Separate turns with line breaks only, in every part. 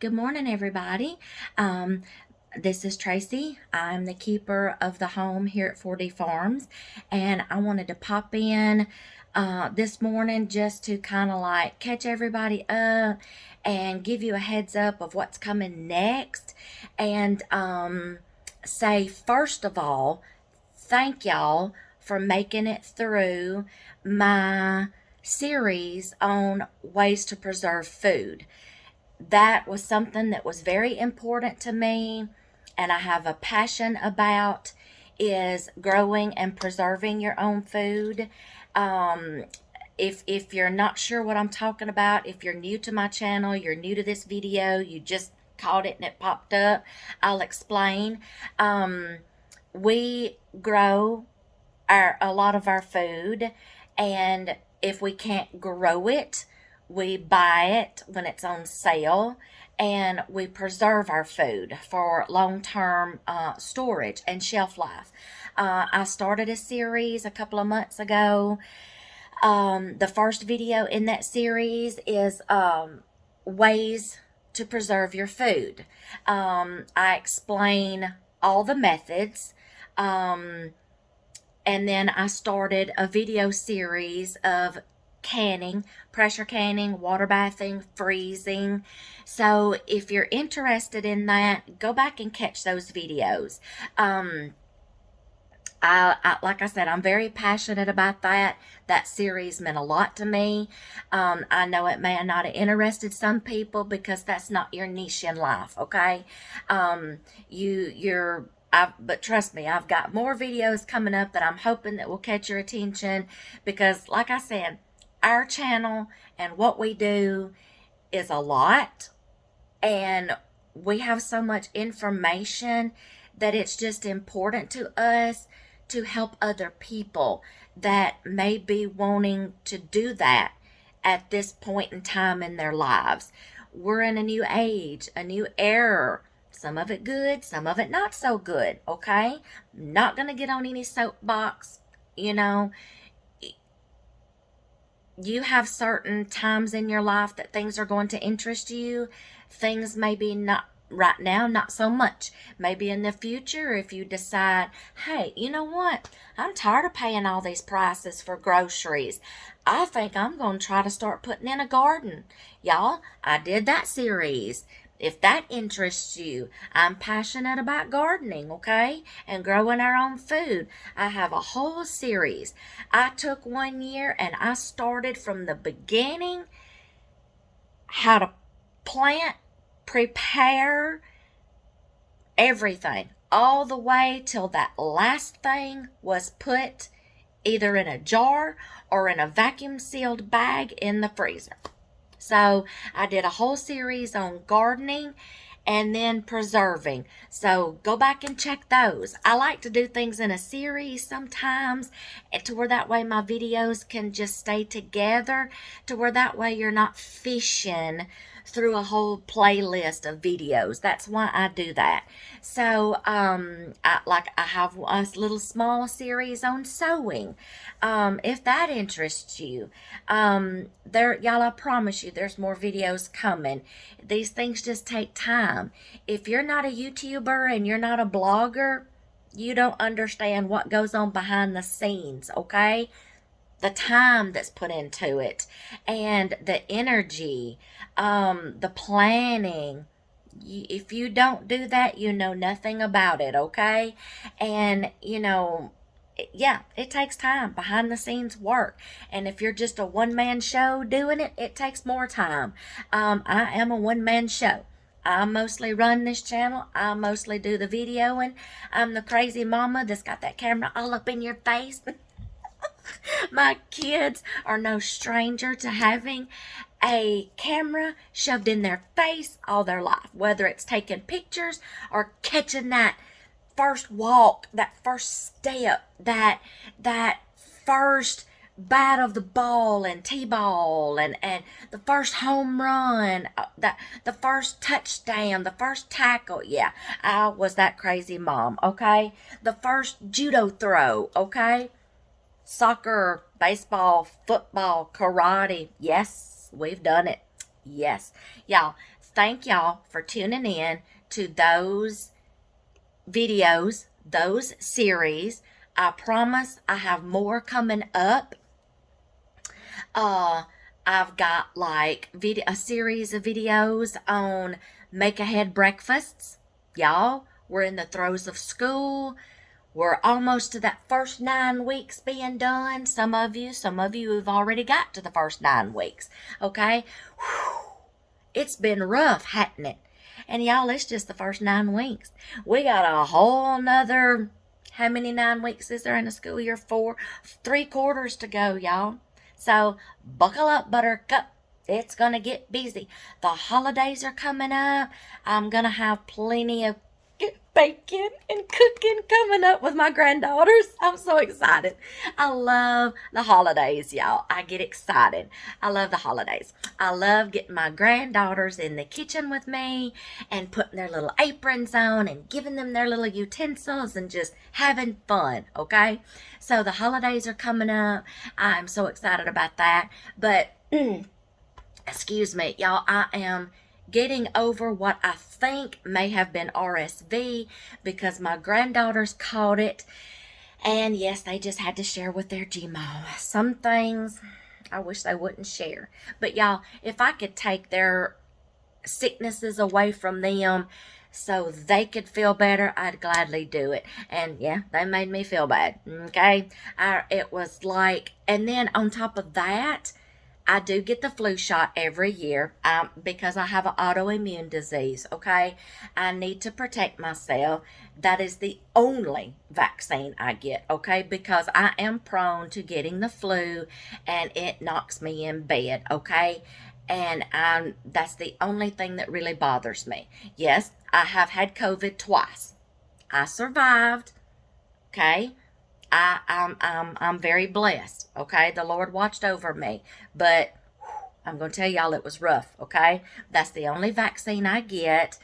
Good morning, everybody. This is Tracy. I'm the keeper of the home here at 4D Farms, and I wanted to pop in this morning just to kind of like catch everybody up and give you a heads up of what's coming next, and say, first of all, thank y'all for making it through my series on ways to preserve food. That was something that was very important to me, and I have a passion about, is growing and preserving your own food. If you're not sure what I'm talking about, if you're new to my channel, you're new to this video, you just caught it and it popped up, I'll explain. We grow a lot of our food, and if we can't grow it, we buy it when it's on sale, and we preserve our food for long-term storage and shelf life. I started a series a couple of months ago. The first video in that series is ways to preserve your food. I explain all the methods. And then I started a video series of canning, pressure canning, water bathing, freezing. So if you're interested in that, go back and catch those videos. Like I said, I'm very passionate about that. That series meant a lot to me. I know it may not have interested some people because that's not your niche in life, okay? But trust me, I've got more videos coming up that I'm hoping that will catch your attention, because like I said, our channel and what we do is a lot, and we have so much information that it's just important to us to help other people that may be wanting to do that at this point in time in their lives. We're in a new age, a new era. Some of it good, some of it not so good, okay? Not going to get on any soapbox, You have certain times in your life that things are going to interest you. Things maybe not right now, not so much. Maybe in the future, if you decide, hey, you know what? I'm tired of paying all these prices for groceries. I think I'm going to try to start putting in a garden. Y'all, I did that series. If that interests you, I'm passionate about gardening, okay? And growing our own food. I have a whole series. I took 1 year and I started from the beginning, how to plant, prepare, everything, all the way till that last thing was put either in a jar or in a vacuum sealed bag in the freezer. So I did a whole series on gardening and then preserving. So go back and check those. I like to do things in a series sometimes, to where that way my videos can just stay together, to where that way you're not fishing through a whole playlist of videos. That's why I do that. So I have a little small series on sewing. If that interests you, y'all, I promise you there's more videos coming. These things just take time. If you're not a YouTuber and you're not a blogger, you don't understand what goes on behind the scenes, okay? The time that's put into it, and the energy, the planning. If you don't do that, you know nothing about it, okay? And, yeah, it takes time, behind the scenes work. And if you're just a one-man show doing it, it takes more time. I am a one-man show. I mostly run this channel. I mostly do the videoing. I'm the crazy mama that's got that camera all up in your face. My kids are no stranger to having a camera shoved in their face all their life, whether it's taking pictures or catching that first walk, that first step, that first bat of the ball and t-ball, and the first home run, the first touchdown, the first tackle. Yeah, I was that crazy mom, okay? The first judo throw, okay? Soccer, baseball, football, karate. Yes, we've done it. Yes. Y'all, thank y'all for tuning in to those videos, those series. I promise I have more coming up. Uh, I've got like a series of videos on make ahead breakfasts. Y'all, we're in the throes of school. We're almost to that first 9 weeks being done. Some of you have already got to the first 9 weeks. Okay? Whew. It's been rough, hasn't it? And y'all, it's just the first 9 weeks. We got a whole nother, how many 9 weeks is there in a school year? 4, 3/4 to go, y'all. So buckle up, Buttercup. It's going to get busy. The holidays are coming up. I'm going to have plenty of baking and cooking coming up with my granddaughters. I'm so excited. I love the holidays, y'all. I get excited. I love the holidays. I love getting my granddaughters in the kitchen with me and putting their little aprons on and giving them their little utensils and just having fun, okay? So the holidays are coming up. I'm so excited about that. But, excuse me, y'all, I am getting over what I think may have been RSV because my granddaughters caught it. And yes, they just had to share with their GMO. Some things I wish they wouldn't share. But y'all, if I could take their sicknesses away from them so they could feel better, I'd gladly do it. And yeah, they made me feel bad. Okay? It was like, and then on top of that, I do get the flu shot every year because I have an autoimmune disease, okay? I need to protect myself. That is the only vaccine I get, okay? Because I am prone to getting the flu and it knocks me in bed, okay? And that's the only thing that really bothers me. Yes, I have had COVID twice. I survived, okay? I'm very blessed, okay? The Lord watched over me, but I'm going to tell y'all it was rough, okay? That's the only vaccine I get,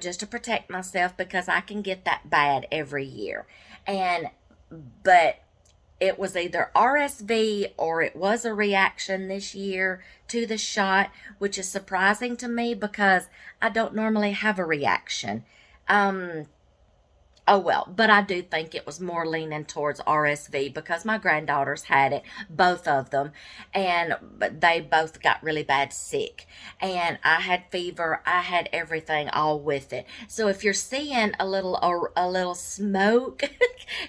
just to protect myself because I can get that bad every year. But it was either RSV or it was a reaction this year to the shot, which is surprising to me because I don't normally have a reaction. Oh well, but I do think it was more leaning towards RSV because my granddaughters had it, both of them, but they both got really bad sick. And I had fever, I had everything all with it. So if you're seeing a little smoke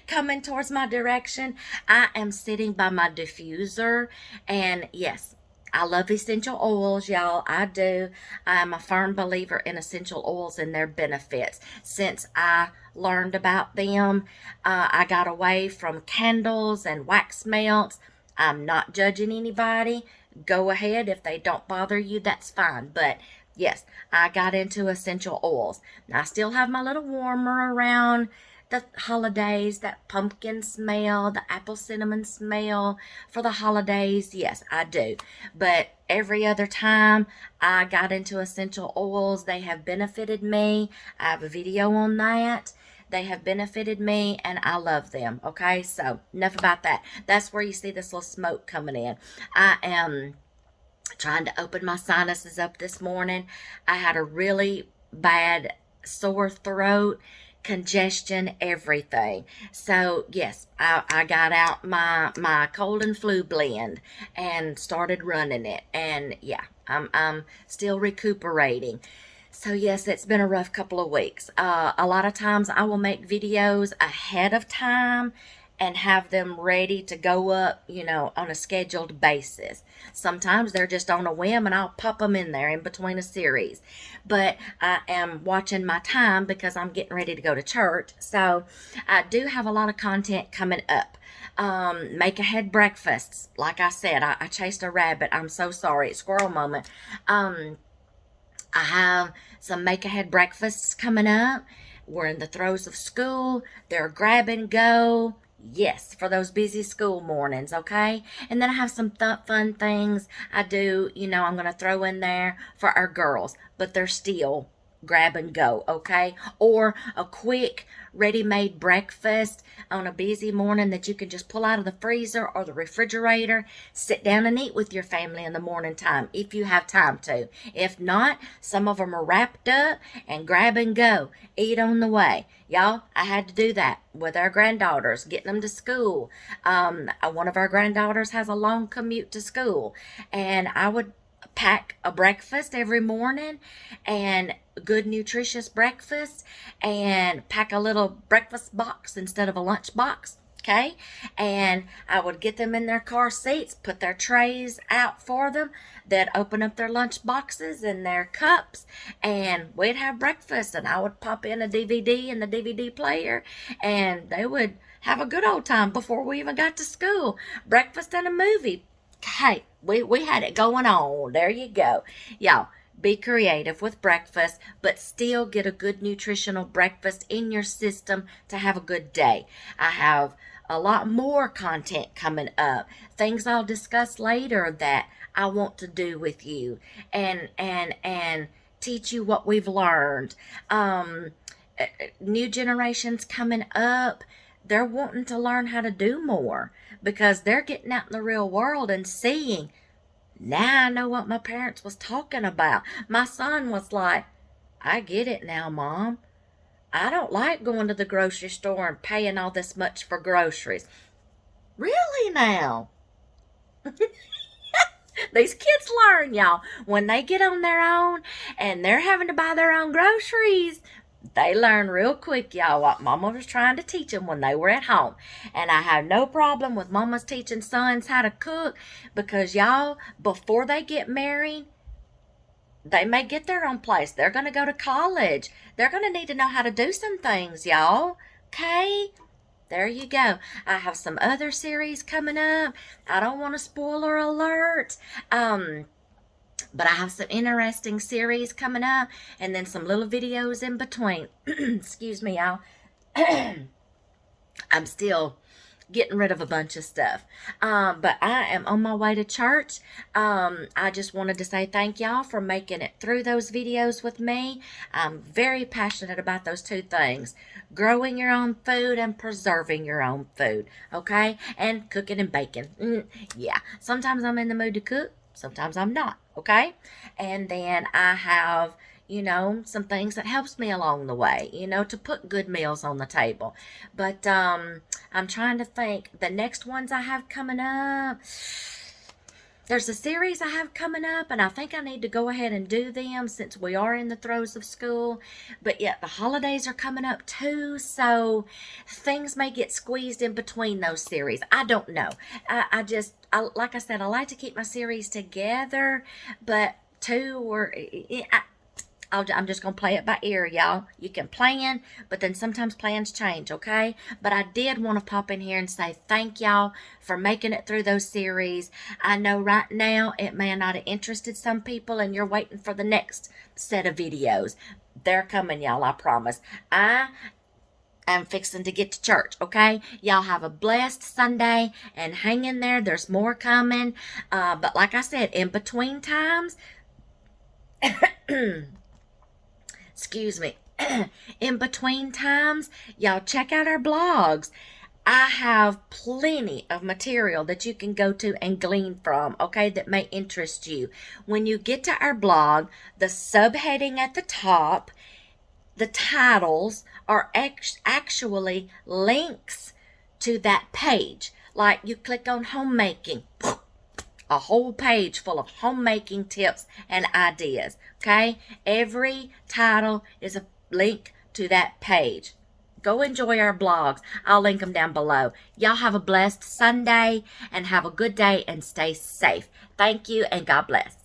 coming towards my direction, I am sitting by my diffuser, and yes, I love essential oils, y'all. I do. I'm a firm believer in essential oils and their benefits. Since I learned about them, I got away from candles and wax melts. I'm not judging anybody. Go ahead. If they don't bother you, that's fine. But yes, I got into essential oils. I still have my little warmer around the holidays, that pumpkin smell, the apple cinnamon smell for the holidays. Yes, I do. But every other time I got into essential oils, they have benefited me. I have a video on that. They have benefited me and I love them. Okay, so enough about that. That's where you see this little smoke coming in. I am trying to open my sinuses up this morning. I had a really bad sore throat, congestion, everything. So yes, I got out my cold and flu blend and started running it. And yeah, I'm still recuperating. So yes, it's been a rough couple of weeks. A lot of times I will make videos ahead of time and have them ready to go up, on a scheduled basis. Sometimes they're just on a whim and I'll pop them in there in between a series. But I am watching my time because I'm getting ready to go to church. So I do have a lot of content coming up. Make ahead breakfasts. Like I said, I chased a rabbit. I'm so sorry. Squirrel moment. I have some make ahead breakfasts coming up. We're in the throes of school. They're grab and go. Yes, for those busy school mornings, okay? And then I have some fun things I do, I'm going to throw in there for our girls. But they're still grab and go, okay? Or a quick ready-made breakfast on a busy morning that you can just pull out of the freezer or the refrigerator, sit down and eat with your family in the morning time if you have time to. If not, some of them are wrapped up and grab and go, eat on the way. Y'all, I had to do that with our granddaughters, getting them to school. One of our granddaughters has a long commute to school, and I would pack a breakfast every morning, and good nutritious breakfast, and pack a little breakfast box instead of a lunch box. Okay, and I would get them in their car seats, put their trays out for them. They'd open up their lunch boxes and their cups, and we'd have breakfast. And I would pop in a DVD in the DVD player, and they would have a good old time before we even got to school. Breakfast and a movie. Hey, we had it going on. There you go. Y'all, be creative with breakfast, but still get a good nutritional breakfast in your system to have a good day. I have a lot more content coming up. Things I'll discuss later that I want to do with you and teach you what we've learned. New generations coming up, they're wanting to learn how to do more because they're getting out in the real world and seeing, now I know what my parents was talking about. My son was like, I get it now, Mom. I don't like going to the grocery store and paying all this much for groceries. Really now? These kids learn, y'all. When they get on their own and they're having to buy their own groceries, they learn real quick, y'all, what Mama was trying to teach them when they were at home. And I have no problem with mamas teaching sons how to cook because, y'all, before they get married, they may get their own place. They're going to go to college. They're going to need to know how to do some things, y'all. Okay? There you go. I have some other series coming up. I don't want a spoiler alert. But I have some interesting series coming up and then some little videos in between. Excuse me, y'all. I'm still getting rid of a bunch of stuff. But I am on my way to church. I just wanted to say thank y'all for making it through those videos with me. I'm very passionate about those two things. Growing your own food and preserving your own food. Okay? And cooking and baking. Yeah. Sometimes I'm in the mood to cook. Sometimes I'm not. Okay? And then I have, some things that helps me along the way, to put good meals on the table. But I'm trying to think. The next ones I have coming up, there's a series I have coming up, and I think I need to go ahead and do them since we are in the throes of school. But yet the holidays are coming up too, so things may get squeezed in between those series. I don't know. Like I said, I like to keep my series together, but I'm just going to play it by ear, y'all. You can plan, but then sometimes plans change, okay? But I did want to pop in here and say thank y'all for making it through those series. I know right now it may not have interested some people, and you're waiting for the next set of videos. They're coming, y'all, I promise. I'm fixing to get to church, okay? Y'all have a blessed Sunday and hang in there. There's more coming. But like I said, in between times... Excuse me. In between times, y'all check out our blogs. I have plenty of material that you can go to and glean from, okay, that may interest you. When you get to our blog, the subheading at the top, the titles are actually links to that page. Like you click on homemaking, a whole page full of homemaking tips and ideas, okay? Every title is a link to that page. Go enjoy our blogs. I'll link them down below. Y'all have a blessed Sunday and have a good day and stay safe. Thank you and God bless.